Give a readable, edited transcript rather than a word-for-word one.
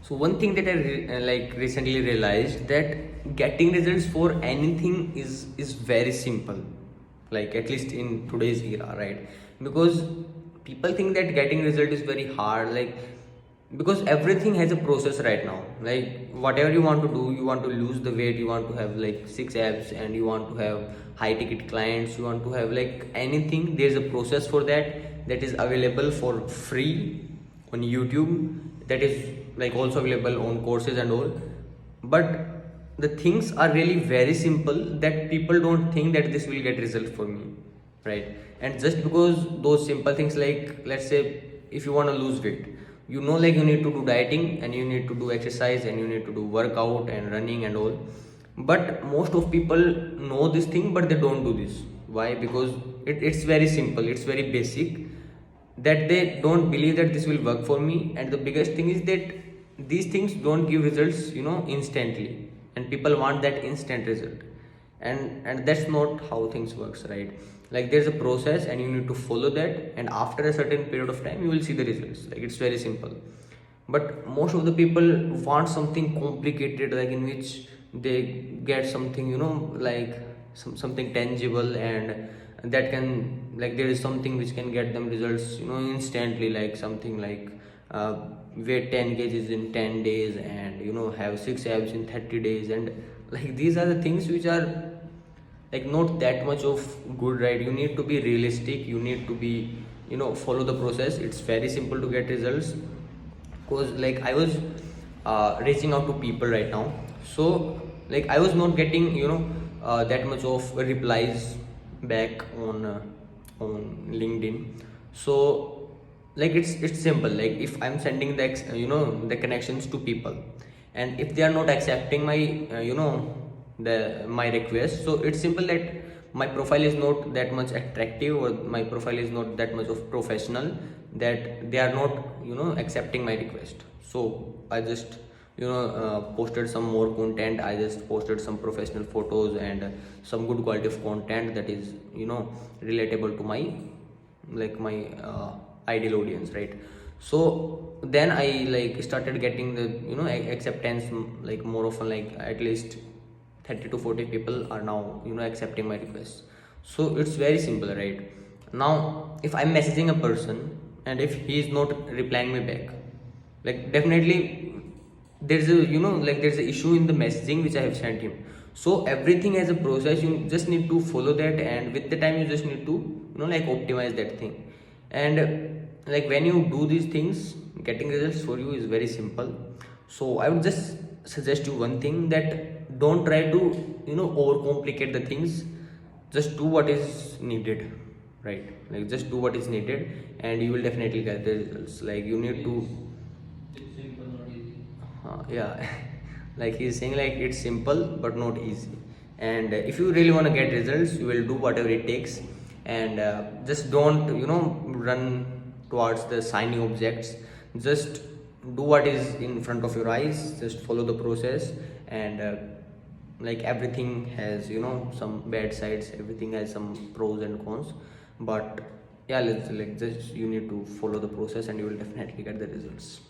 So one thing that I recently realized that getting results for anything is very simple, like at least in today's era, right? Because people think that getting result is very hard, like because everything has a process right now. Like whatever you want to do, you want to lose the weight, you want to have like six abs, and you want to have high ticket clients, you want to have like anything. There's a process for that is available for free on YouTube, that is like also available on courses and all. But the things are really very simple that people don't think that this will get result for me, right? And just because those simple things, like let's say if you want to lose weight, you know, like you need to do dieting and you need to do exercise and you need to do workout and running and all. But most of people know this thing but they don't do this. Why? Because it's very simple, it's very basic, that they don't believe that this will work for me. And the biggest thing is that these things don't give results, you know, instantly, and people want that instant result. And that's not how things works, right? Like there's a process and you need to follow that, and after a certain period of time you will see the results. Like it's very simple. But most of the people want something complicated, like in which they get something, you know, like something tangible, and that can, like there is something which can get them results, you know, instantly, like something like weigh 10 kgs in 10 days, and you know, have six abs in 30 days. And like these are the things which are like not that much of good, right? You need to be realistic, you need to be, you know, follow the process. It's very simple to get results. Because like I was reaching out to people right now, so like I was not getting, you know, that much of replies back on LinkedIn. So like it's simple, like if I'm sending the you know, the connections to people, and if they are not accepting my you know, my request, so it's simple that my profile is not that much attractive, or my profile is not that much of professional, that they are not, you know, accepting my request. So I just, you know, posted some more content. I just posted some professional photos and some good quality of content that is, you know, relatable to my, like my ideal audience, right? So then I like started getting the, you know, acceptance, like more often, like at least 30 to 40 people are now, you know, accepting my requests. So it's very simple, right? Now if I'm messaging a person and if he is not replying me back, like definitely there's a, you know, like there's a issue in the messaging which I have sent him. So everything has a process, you just need to follow that, and with the time you just need to, you know, like optimize that thing. And like when you do these things, getting results for you is very simple. So I would just suggest you one thing, that don't try to, you know, overcomplicate the things. Just do what is needed, right? Like just do what is needed and you will definitely get the results. Like you need to yeah. Like he's saying, like it's simple but not easy. And if you really want to get results, you will do whatever it takes. And just don't, you know, run towards the shiny objects. Just do what is in front of your eyes, just follow the process. And like everything has, you know, some bad sides, everything has some pros and cons. But yeah, let's like just, you need to follow the process and you will definitely get the results.